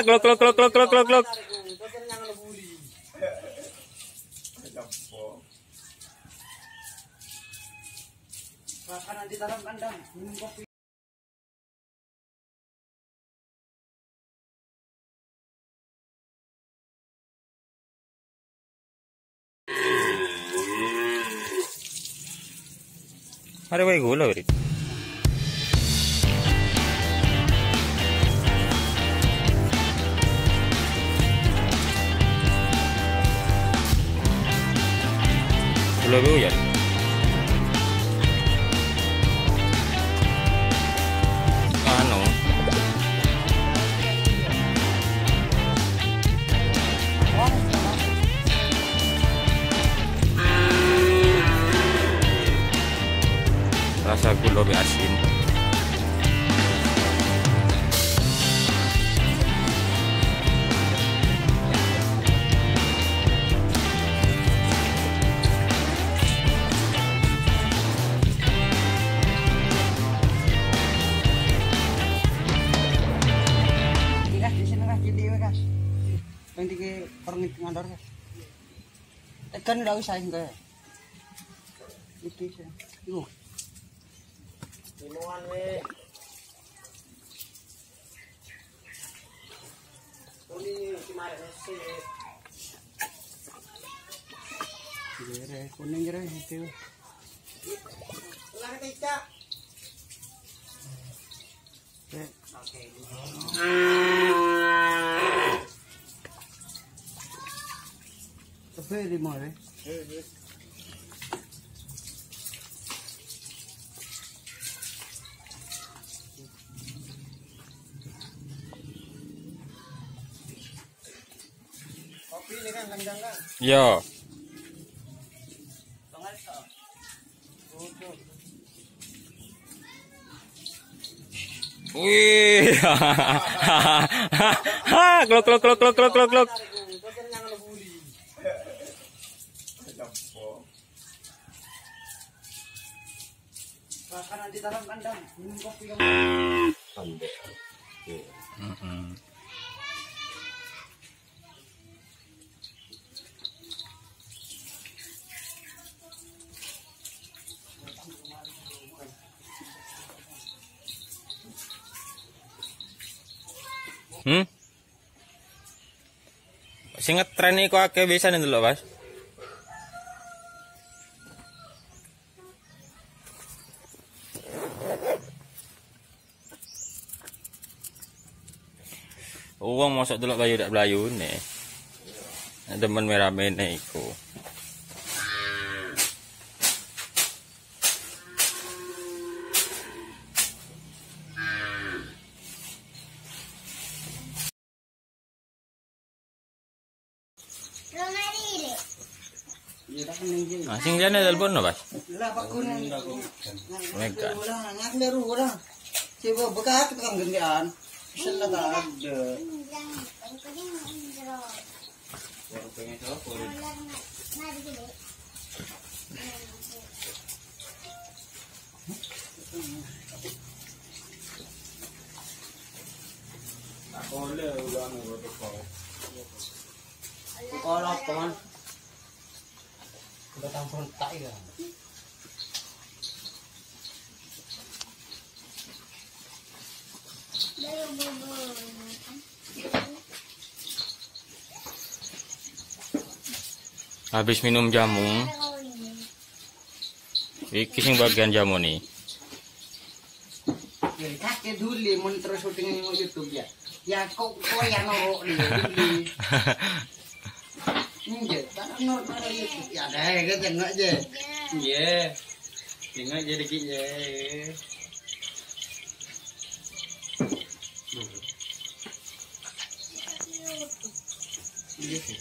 Klok klok klok klok klok klok klok. Nanti dalam kandang minum kopi. Ada wae gula beri. Gula bu ya. Anu. Rasa gula lebih asin. Di sini lah jadi kas. Yang di perngit ngandor kas. Kan udah usah enggak. Itu sih. Yuk. Minuman we. Ini kemarin sih. Jere, kuning jere itu. Ulang kita. Oke. Tapi di mana? Kopi ini kan kandang kan? Yo. Wih. Klok klok klok klok klok klok klok. Karena di dalam kandang minum kopi kamu. Sing ngetren iku akeh biasane ndelok, Mas. Uang mosok delok bayu dak blayune. Demen merah-mene iku. Sing jane telepon no, Mas? Lah bakun. Mega. Ulah ngak leru ulah. Coba bekat tukang gendean. Bisa ada. Kalau teman udah tampil tak ya. Habis minum jamu. Iki sing bagian jamu nih. Kakek dulu mun terus syuting di YouTube ya. Ya kok yang norok nih. Nggak, karena normal YouTube. Ya deh, kita tengok aja. Iya. Tengok aja dikit ya. Iya sih.